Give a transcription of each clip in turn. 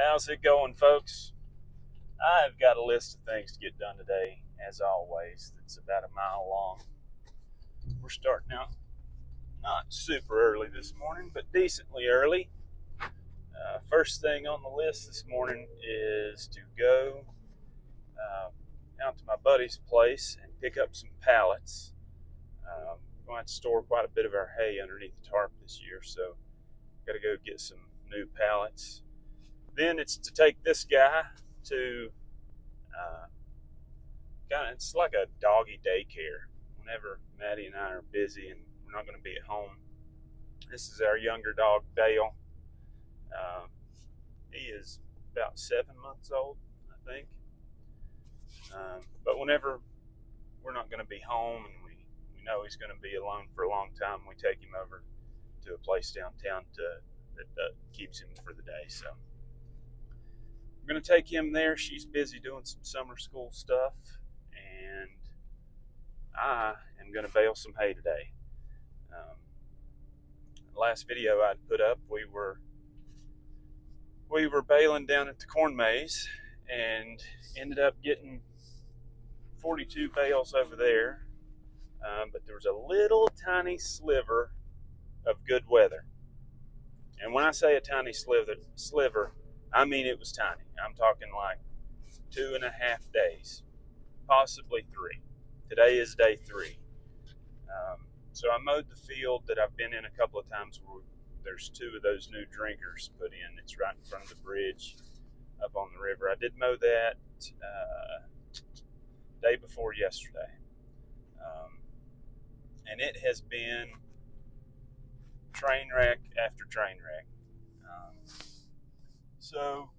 How's it going, folks? I've got a list of things to get done today, as always. It's about a mile long. We're starting out not super early this morning, but decently early. First thing on the list this morning is to go out to my buddy's place and pick up some pallets. We're going to store quite a bit of our hay underneath the tarp this year, so got to go get some new pallets. Then it's to take this guy to it's like a doggy daycare. Whenever Maddie and I are busy and we're not going to be at home, this is our younger dog Dale. He is about 7 months old, I think. But whenever we're not going to be home and we know he's going to be alone for a long time, we take him over to a place downtown that keeps him for the day. So we're going to take him there. She's busy doing some summer school stuff, and I am going to bale some hay today. Last video I'd put up, we were baling down at the corn maze and ended up getting 42 bales over there, but there was a little tiny sliver of good weather. And when I say a tiny sliver, I mean it was tiny. I'm talking like 2.5 days, possibly 3. Today is day 3. So I mowed the field that I've been in a couple of times where there's 2 of those new drinkers put in. It's right in front of the bridge up on the river. I did mow that day before yesterday. And it has been train wreck after train wreck. So,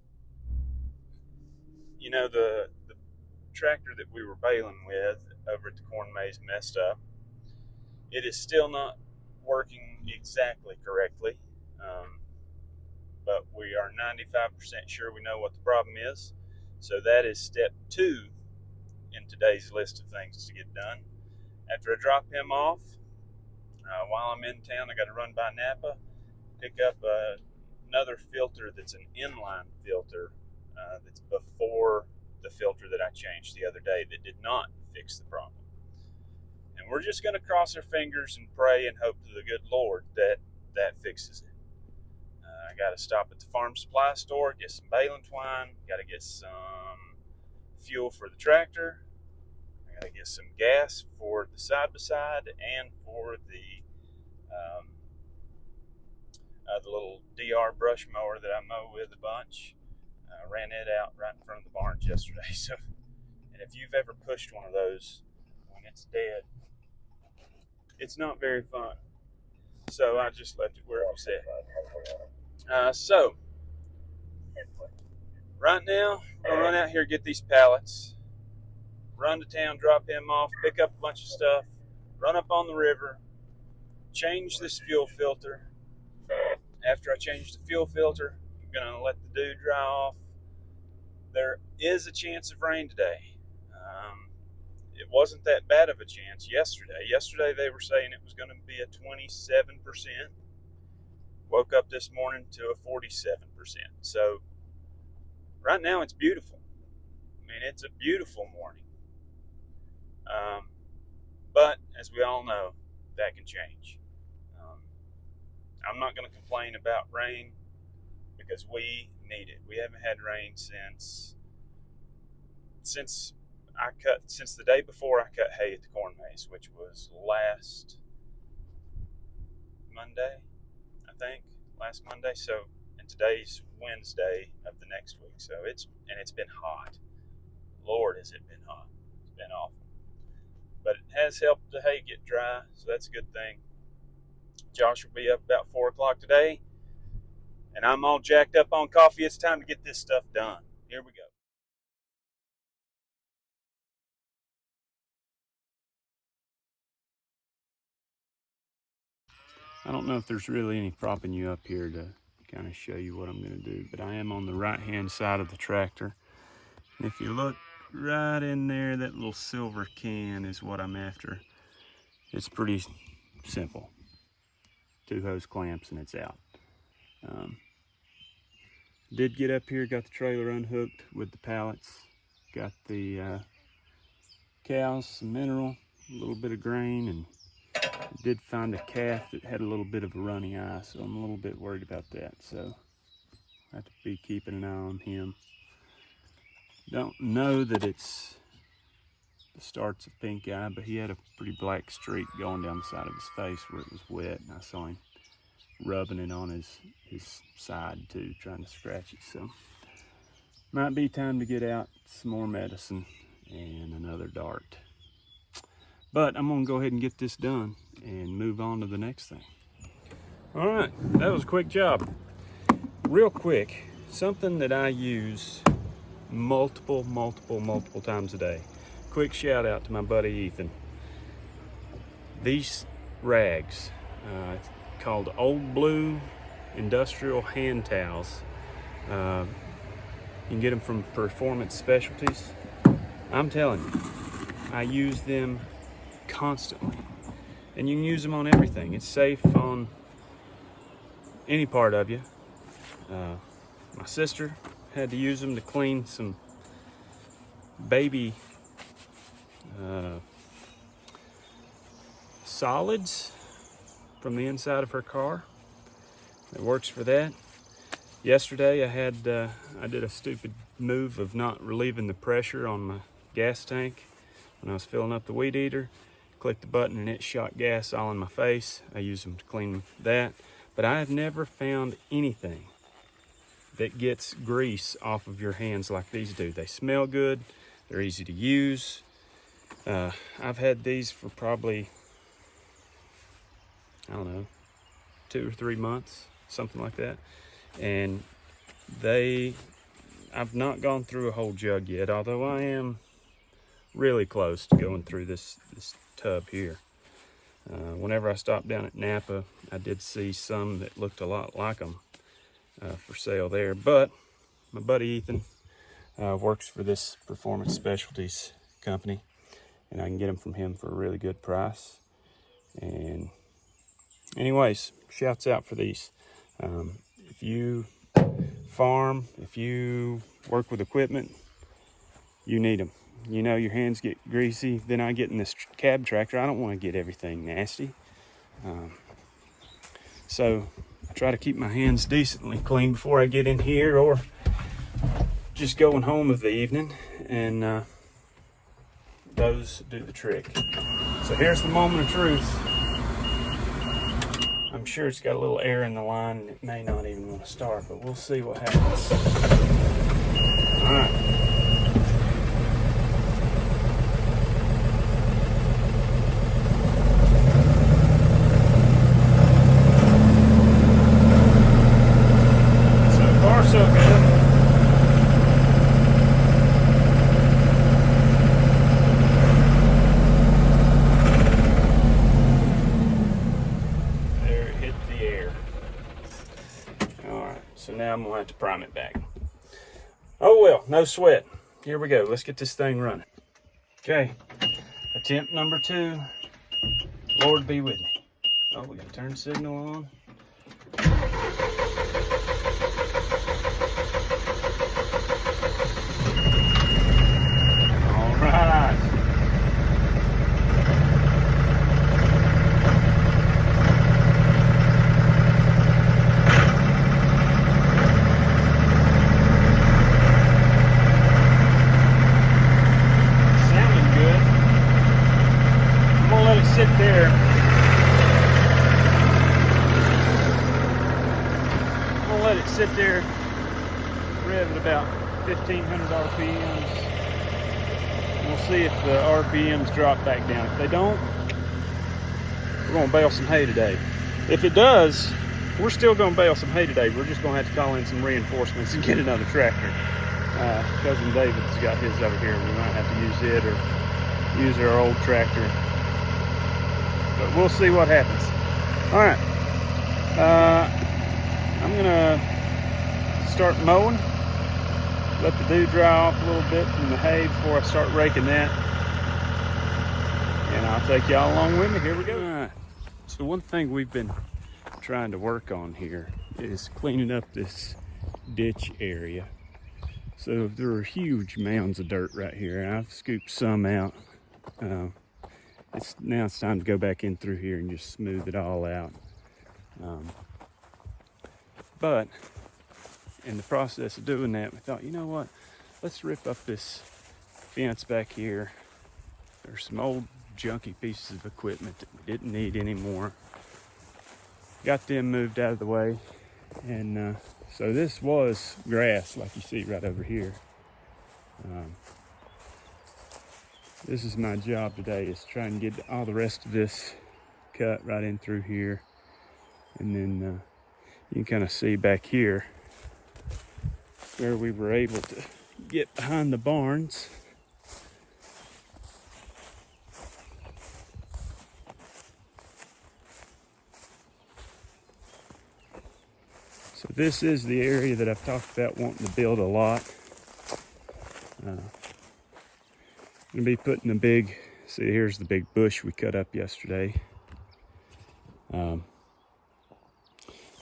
the tractor that we were baling with over at the corn maze messed up. It is still not working exactly correctly, but we are 95% sure we know what the problem is. So that is step 2 in today's list of things to get done. After I drop him off, while I'm in town, I got to run by Napa, pick up another filter that's an inline filter that's before the filter that I changed the other day that did not fix the problem. And we're just going to cross our fingers and pray and hope to the good Lord that fixes it. I got to stop at the farm supply store, get some baling twine, got to get some fuel for the tractor, I got to get some gas for the side-by-side and for the little DR brush mower that I mow with a bunch. Ran it out right in front of the barns yesterday. So, and if you've ever pushed one of those when it's dead, it's not very fun. So I just left it where it was at. So right now, I'm gonna run out here, get these pallets, run to town, drop him off, pick up a bunch of stuff, run up on the river, change this fuel filter. After I change the fuel filter, I'm gonna let the dew dry off. There is a chance of rain today. It wasn't that bad of a chance yesterday. Yesterday they were saying it was going to be a 27%. Woke up this morning to a 47%. So right now it's beautiful. I mean, it's a beautiful morning. But as we all know, that can change. I'm not going to complain about rain because we need it. We haven't had rain since the day before I cut hay at the corn maze, which was last Monday, I think. Last Monday. So, and today's Wednesday of the next week. So it's been hot. Lord, has it been hot. It's been awful. But it has helped the hay get dry, so that's a good thing. Josh will be up about 4 o'clock today, and I'm all jacked up on coffee. It's time to get this stuff done. Here we go. I don't know if there's really any propping you up here to kind of show you what I'm going to do, but I am on the right-hand side of the tractor. And if you look right in there, that little silver can is what I'm after. It's pretty simple. 2 hose clamps and it's out. Did get up here, got the trailer unhooked with the pallets, got the cows some mineral, a little bit of grain, and did find a calf that had a little bit of a runny eye, so I'm a little bit worried about that. So I have to be keeping an eye on him. Don't know that it's the starts of pink eye, but he had a pretty black streak going down the side of his face where it was wet, and I saw him rubbing it on his side too, trying to scratch it. So might be time to get out some more medicine and another dart. But I'm gonna go ahead and get this done and move on to the next thing. All right, that was a quick job. Real quick, something that I use multiple times a day. Quick shout out to my buddy Ethan. These rags, called Old Blue Industrial Hand Towels. You can get them from Performance Specialties. I'm telling you, I use them constantly, and you can use them on everything. It's safe on any part of you. My sister had to use them to clean some baby solids from the inside of her car. It works for that. Yesterday I did a stupid move of not relieving the pressure on my gas tank when I was filling up the weed eater. Clicked the button and it shot gas all in my face. I use them to clean that. But I have never found anything that gets grease off of your hands like these do. They smell good, they're easy to use. I've had these for probably, I don't know, 2 or 3 months, something like that. And I've not gone through a whole jug yet, although I am really close to going through this tub here. Whenever I stopped down at Napa, I did see some that looked a lot like them for sale there. But my buddy Ethan works for this Performance Specialties company, and I can get them from him for a really good price. And anyways, shouts out for these. If you farm, if you work with equipment, you need them. You know, your hands get greasy. Then I get in this cab tractor. I don't want to get everything nasty. So I try to keep my hands decently clean before I get in here, or just going home of the evening, and those do the trick. So here's the moment of truth. I'm sure it's got a little air in the line and it may not even want to start, but we'll see what happens. All right. So far, so good. So now I'm gonna have to prime it back. Oh well, no sweat. Here we go, let's get this thing running. Okay, attempt number 2. Lord be with me. Oh, we gotta turn the signal on. All right. Sit there. I'm gonna let it sit there, rev at about 1500 RPMs. And we'll see if the RPMs drop back down. If they don't, we're gonna bale some hay today. If it does, we're still gonna bale some hay today. We're just gonna have to call in some reinforcements and get another tractor. Cousin David's got his over here. We might have to use it or use our old tractor. But we'll see what happens. All right, I'm gonna start mowing, let the dew dry off a little bit from the hay before I start raking that, and I'll take y'all along with me. Here we go. All right, so one thing we've been trying to work on here is cleaning up this ditch area. So there are huge mounds of dirt right here. I've scooped some out. Now it's time to go back in through here and just smooth it all out. But in the process of doing that, we thought, you know what? Let's rip up this fence back here. There's some old junky pieces of equipment that we didn't need anymore. Got them moved out of the way. And so this was grass, like you see right over here. This is my job today, is try and get all the rest of this cut right in through here. And then you can kind of see back here where we were able to get behind the barns. So this is the area that I've talked about wanting to build a lot. I'm gonna be putting a big, see here's the big bush we cut up yesterday.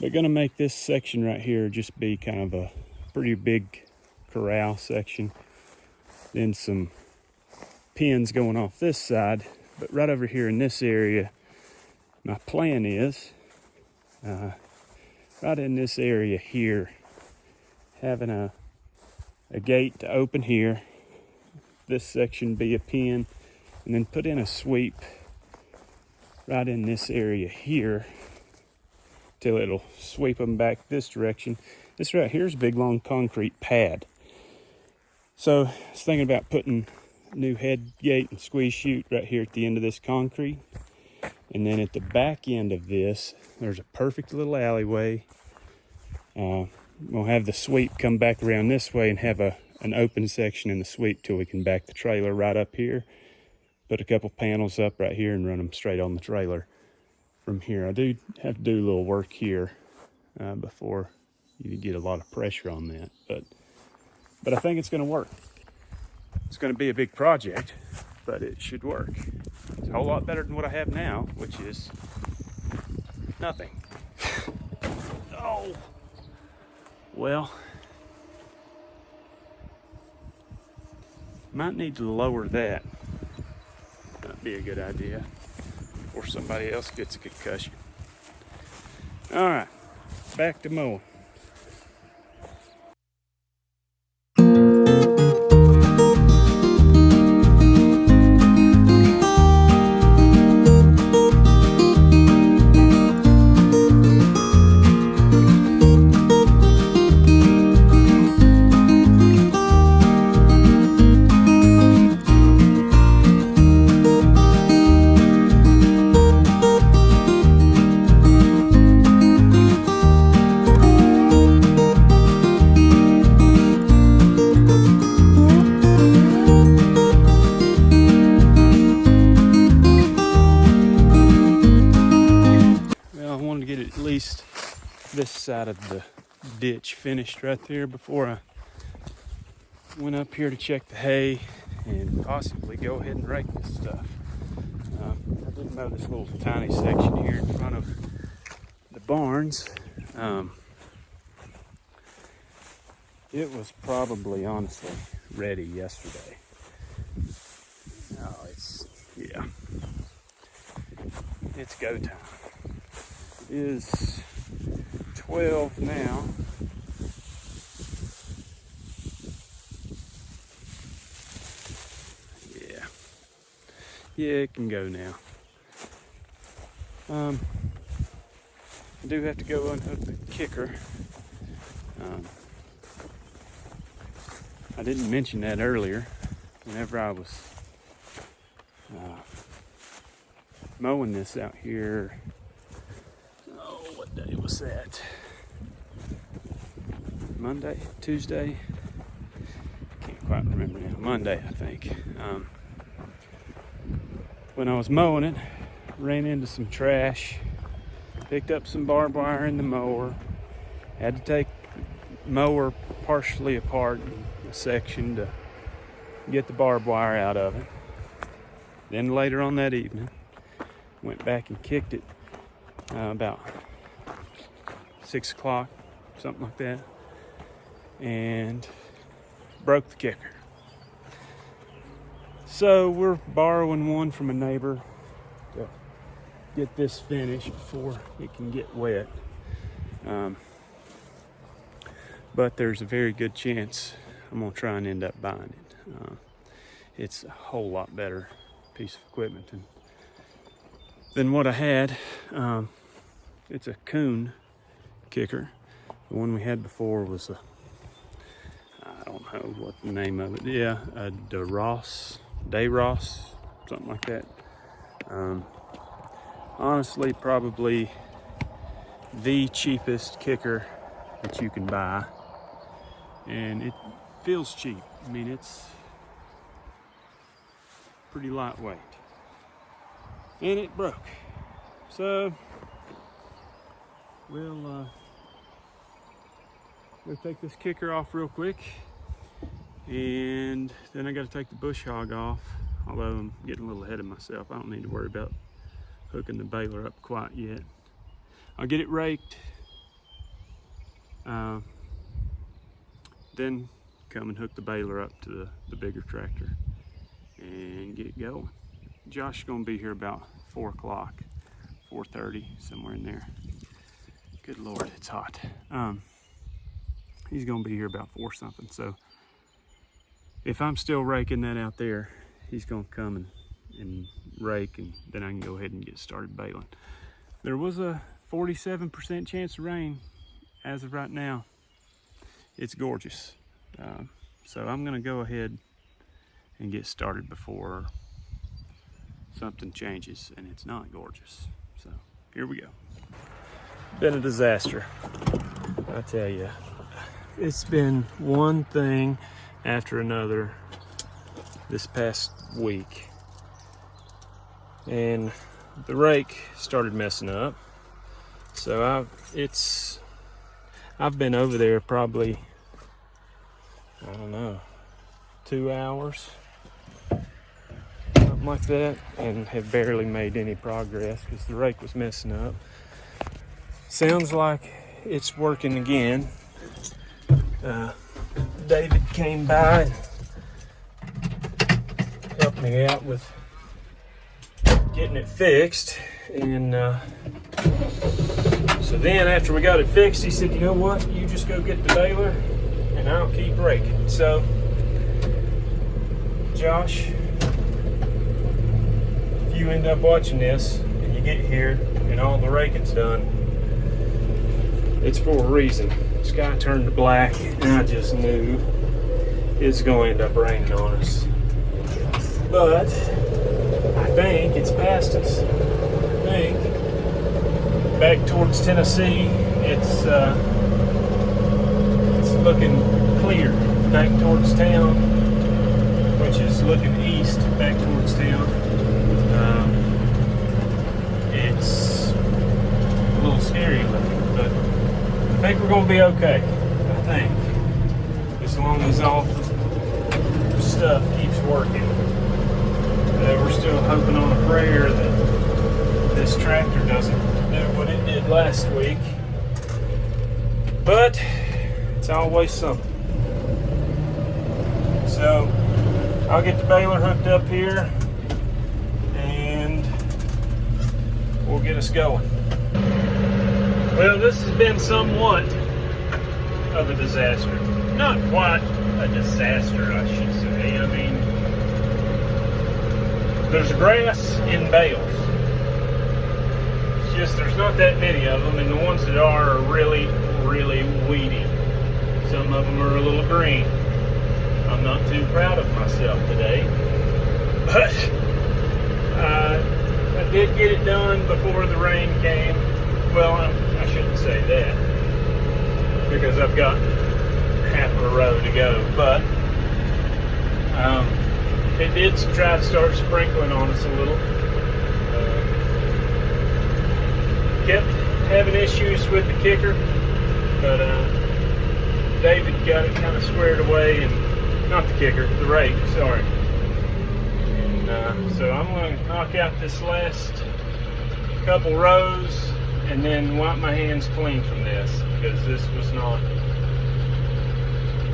We're gonna make this section right here just be kind of a pretty big corral section. Then some pins going off this side. But right over here in this area, my plan is, right in this area here, having a gate to open here, this section be a pen, and then put in a sweep right in this area here till it'll sweep them back this direction. This right here is a big long concrete pad. So I was thinking about putting a new head gate and squeeze chute right here at the end of this concrete. And then at the back end of this, there's a perfect little alleyway. We'll have the sweep come back around this way and have an open section in the sweep till we can back the trailer right up here. Put a couple panels up right here and run them straight on the trailer from here. I do have to do a little work here before you get a lot of pressure on that, but I think it's going to work. It's going to be a big project, but it should work. It's a whole lot better than what I have now, which is nothing. Oh, well, might need to lower that. That'd be a good idea, or somebody else gets a concussion. All right, back to mowing. This side of the ditch finished right there before I went up here to check the hay and possibly go ahead and rake this stuff. I did mow this little tiny section here in front of the barns. It was probably honestly ready yesterday. Oh, it's go time. It is 12 now. Yeah, it can go now. I do have to go unhook the kicker. I didn't mention that earlier. Whenever I was mowing this out here, what day was that? Monday? Tuesday? Can't quite remember now. Monday, I think. When I was mowing it, ran into some trash, picked up some barbed wire in the mower, had to take the mower partially apart in a section to get the barbed wire out of it. Then later on that evening, went back and kicked it about 6 o'clock, something like that. and broke the kicker. So we're borrowing one from a neighbor to get this finished before it can get wet. But there's a very good chance I'm gonna try and end up buying it. It's a whole lot better piece of equipment than what I had. It's a Coon kicker. The one we had before was I don't know what the name of it. Yeah, a DeRoss, something like that. Honestly, probably the cheapest kicker that you can buy, and it feels cheap. I mean, it's pretty lightweight, and it broke. So we'll take this kicker off real quick, and then I got to take the bush hog off. Although I'm getting a little ahead of myself, I don't need to worry about hooking the baler up quite yet. I'll get it raked, then come and hook the baler up to the bigger tractor and get going. Josh is going to be here about 4 o'clock, 4:30, somewhere in there. Good Lord, it's hot. He's going to be here about 4 something. So if I'm still raking that out there, he's going to come and rake, and then I can go ahead and get started baling. There was a 47% chance of rain. As of right now, it's gorgeous. So I'm going to go ahead and get started before something changes and it's not gorgeous. So here we go. Been a disaster, I tell you. It's been one thing after another this past week, and the rake started messing up. So I've been over there probably, I don't know, 2 hours, something like that, and have barely made any progress because the rake was messing up. Sounds like it's working again. David came by and helped me out with getting it fixed, and so then after we got it fixed, he said, you know what, you just go get the baler and I'll keep raking. So Josh, if you end up watching this and you get here and all the raking's done, it's for a reason. The sky turned to black and I just knew it's going to end up raining on us. But I think it's past us. I think back towards Tennessee, it's looking clear. Back towards town, which is looking east, back towards town, it's a little scary looking, but I think we're going to be okay. I think, as long as all the stuff keeps working. We're still hoping on a prayer that this tractor doesn't do what it did last week, but it's always something. So I'll get the baler hooked up here and we'll get us going. Well, this has been somewhat of a disaster. Not quite a disaster, I should say. I mean, there's grass in bales. It's just there's not that many of them, and the ones that are really, really weedy. Some of them are a little green. I'm not too proud of myself today, but I did get it done before the rain came. Well, I shouldn't say that, because I've got half of a row to go, but it did try to start sprinkling on us a little. Kept having issues with the kicker, but David got it kind of squared away, and not the kicker, the rake, sorry. And so I'm going to knock out this last couple rows and then wipe my hands clean from this, because this was not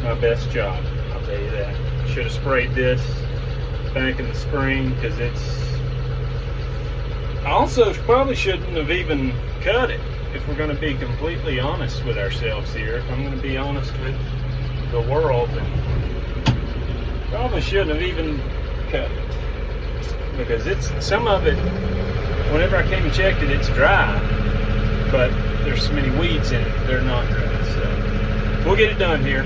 my best job, I'll tell you that. Should have sprayed this back in the spring, because I also probably shouldn't have even cut it, if we're going to be completely honest with ourselves here. If I'm going to be honest with the world, then probably shouldn't have even cut it, because some of it, whenever I came and checked it, it's dry, but there's so many weeds in it, they're not dry. So we'll get it done here.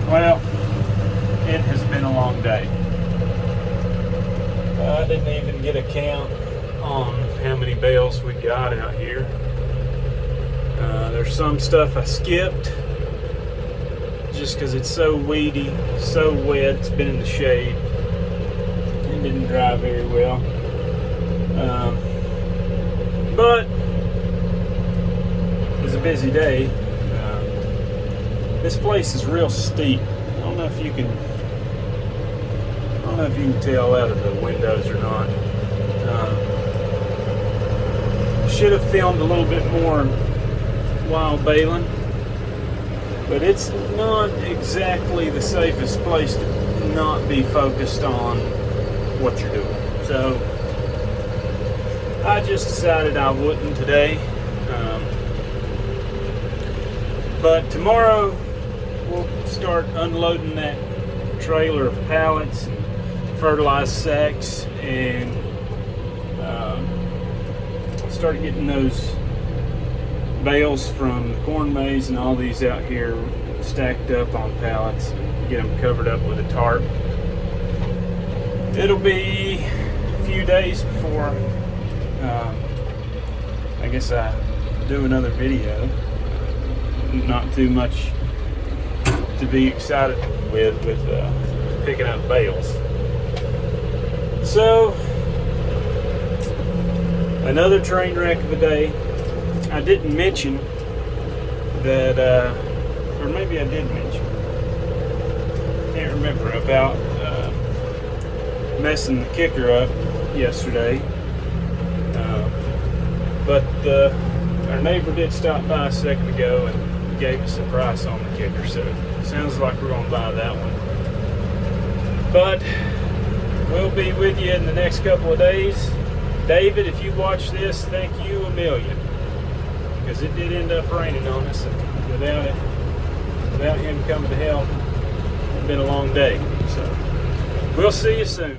Well, it has been a long day. I didn't even get a count on how many bales we got out here. There's some stuff I skipped just because it's so weedy, so wet. It's been in the shade. It didn't dry very well. But it was a busy day. This place is real steep. I don't know if you can tell out of the windows or not. Should have filmed a little bit more while baling, but it's not exactly the safest place to not be focused on what you're doing. So I just decided I wouldn't today. But tomorrow we'll start unloading that trailer of pallets and fertilized sacks, and start getting those bales from the corn maze and all these out here stacked up on pallets, and get them covered up with a tarp. It'll be a few days before I guess I do another video. Not too much to be excited with picking up bales. So another train wreck of a day. I didn't mention that, or maybe I did mention, can't remember, about messing the kicker up yesterday. But our neighbor did stop by a second ago and gave us a price on the kicker, so it sounds like we're going to buy that one. But we'll be with you in the next couple of days. David, if you watch this, thank you a million, because it did end up raining on us, and without him coming to help, it's been a long day. So we'll see you soon.